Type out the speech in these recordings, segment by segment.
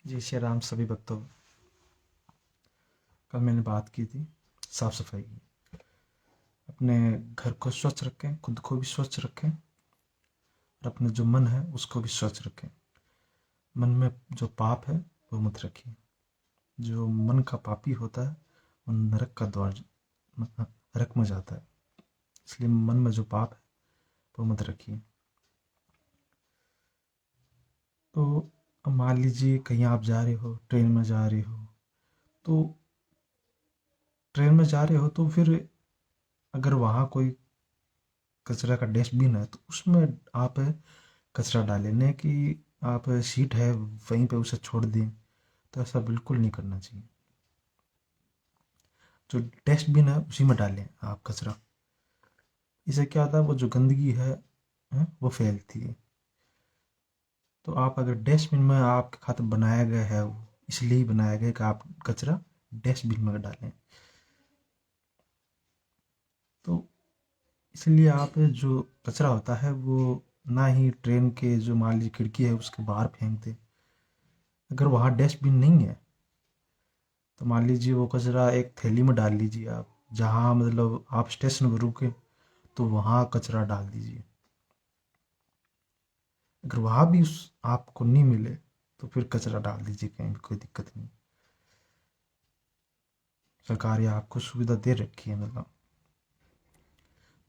जय श्री राम सभी भक्तों। कल मैंने बात की थी साफ सफाई की। अपने घर को स्वच्छ रखें, खुद को भी स्वच्छ रखें और अपने जो मन है उसको भी स्वच्छ रखें। मन में जो पाप है वो मत रखिए। जो मन का पापी होता है वो नरक का द्वार, नरक में जाता है। इसलिए मन में जो पाप है वो मत रखिए। तो अब मान लीजिए कहीं आप जा रहे हो, ट्रेन में जा रहे हो, तो ट्रेन में जा रहे हो तो फिर अगर वहाँ कोई कचरा का डस्टबिन है तो उसमें आप कचरा डालें, नहीं कि आप सीट है वहीं पे उसे छोड़ दें। तो ऐसा बिल्कुल नहीं करना चाहिए। जो डस्टबिन है उसी में डालें आप कचरा। इससे क्या होता है, वो जो गंदगी है वो फैलती है। तो आप अगर डस्टबिन में आपके खातिर बनाया गया है, वो इसलिए ही बनाया गया है कि आप कचरा डस्टबिन में डालें। तो इसलिए आप जो कचरा होता है वो ना ही ट्रेन के जो मान लीजिए खिड़की है उसके बाहर फेंक दें। अगर वहाँ डस्टबिन नहीं है तो मान लीजिए वो कचरा एक थैली में डाल लीजिए आप। जहाँ मतलब आप स्टेशन पर रुके तो वहाँ कचरा डाल दीजिए। अगर वहाँ भी उस आपको नहीं मिले तो फिर कचरा डाल दीजिए कहीं भी, कोई दिक्कत नहीं। सरकार ये आपको सुविधा दे रखी है मतलब।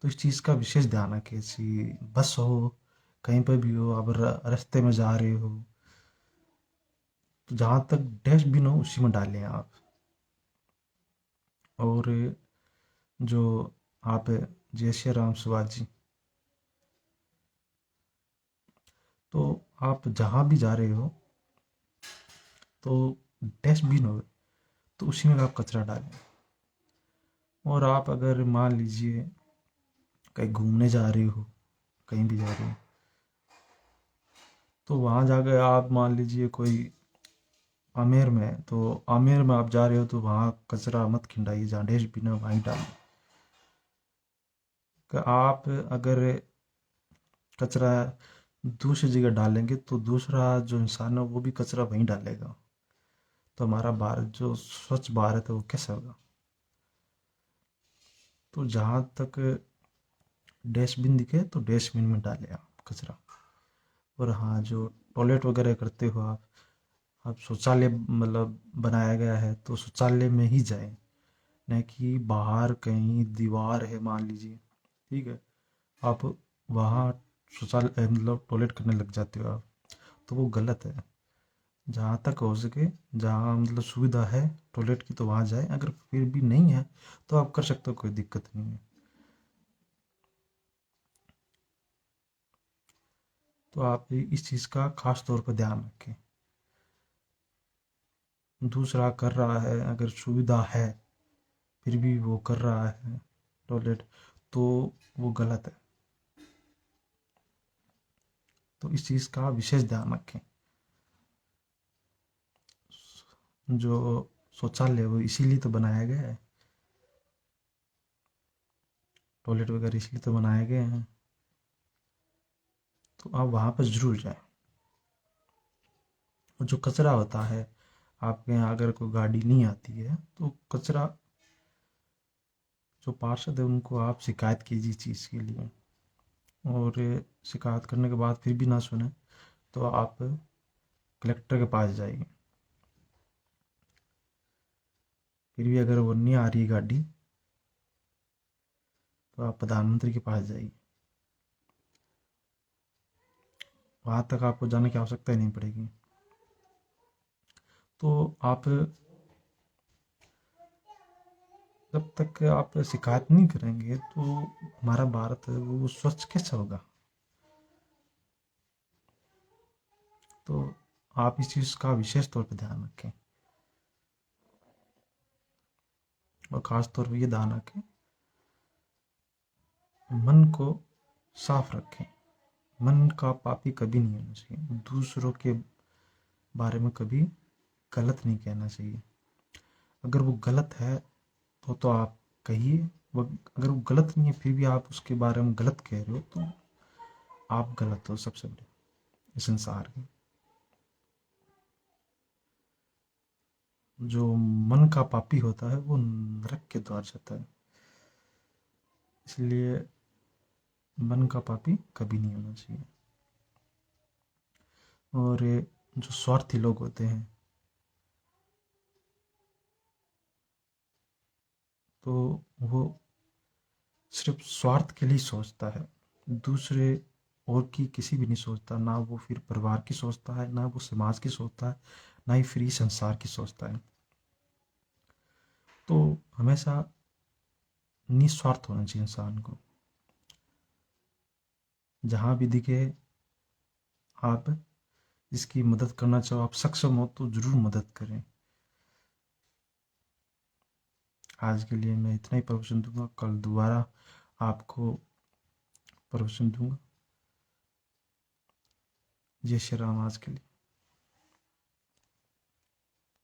तो इस चीज़ का विशेष ध्यान रखें। बस हो, कहीं पर भी हो, आप रास्ते में जा रहे हो तो जहाँ तक डस्टबिन हो उसी में डालें आप। और जो आप जय श्री राम शिवाजी, तो आप जहाँ भी जा रहे हो तो डस्टबिन हो तो उसी में आप कचरा डालें। और आप अगर मान लीजिए कहीं घूमने जा रहे हो, कहीं भी जा रहे हो, तो वहाँ जाकर आप मान लीजिए कोई आमेर में है तो आमेर में आप जा रहे हो तो वहाँ कचरा मत खिंडाइए। जहाँ डस्टबिन है वहीं डालिए। आप अगर कचरा दूसरी जगह डालेंगे तो दूसरा जो इंसान है वो भी कचरा वहीं डालेगा। तो हमारा भारत जो स्वच्छ भारत है वो कैसे होगा। तो जहाँ तक डस्टबिन दिखे तो डस्टबिन में डालें आप कचरा। और हाँ, जो टॉयलेट वगैरह करते हो आप शौचालय मतलब बनाया गया है तो शौचालय में ही जाएं, नहीं कि बाहर कहीं दीवार है मान लीजिए, ठीक है, आप वहाँ शौचालय मतलब टॉयलेट करने लग जाते हो आप, तो वो गलत है। जहाँ तक हो सके, जहाँ मतलब सुविधा है टॉयलेट की तो वहाँ जाए। अगर फिर भी नहीं है तो आप कर सकते हो, कोई दिक्कत नहीं है। तो आप इस चीज़ का खास तौर पर ध्यान रखें। दूसरा कर रहा है, अगर सुविधा है फिर भी वो कर रहा है टॉयलेट, तो वो गलत है। तो इस चीज़ का विशेष ध्यान रखें। जो शौचालय वो इसीलिए तो बनाया गया है, टॉयलेट वगैरह इसलिए तो बनाए गए हैं। तो आप वहाँ पर ज़रूर जाएं। और जो कचरा होता है, आपके यहाँ अगर कोई गाड़ी नहीं आती है तो कचरा जो पार्षद है उनको आप शिकायत कीजिए चीज़ के लिए। और शिकायत करने के बाद फिर भी ना सुने तो आप कलेक्टर के पास जाइए। फिर भी अगर वो नहीं आ रही है गाड़ी तो आप प्रधानमंत्री के पास जाइए। वहाँ तक आपको जाने की आवश्यकता ही नहीं पड़ेगी। तो आप जब तक आप शिकायत नहीं करेंगे तो हमारा भारत है वो स्वच्छ कैसे होगा। तो आप इस चीज़ का विशेष तौर पर ध्यान रखें। और ख़ास तौर पर ये ध्यान रखें, मन को साफ रखें। मन का पापी कभी नहीं होना चाहिए। दूसरों के बारे में कभी गलत नहीं कहना चाहिए। अगर वो गलत है तो आप कहिए। वो अगर वो गलत नहीं है फिर भी आप उसके बारे में गलत कह रहे हो तो आप गलत हो सबसे बड़े इस संसार के। जो मन का पापी होता है वो नरक के द्वार जाता है। इसलिए मन का पापी कभी नहीं होना चाहिए। और ये जो स्वार्थी लोग होते हैं तो वो सिर्फ स्वार्थ के लिए सोचता है, दूसरे और की किसी भी नहीं सोचता, ना वो फिर परिवार की सोचता है, ना वो समाज की सोचता है, ना ही फिर संसार की सोचता है। तो हमेशा निस्वार्थ होना चाहिए इंसान को। जहाँ भी दिखे आप इसकी मदद करना चाहो, आप सक्षम हो तो ज़रूर मदद करें। आज के लिए मैं इतना ही प्रवचन दूंगा, कल दोबारा आपको प्रवचन दूंगा। जय श्री राम आज के लिए।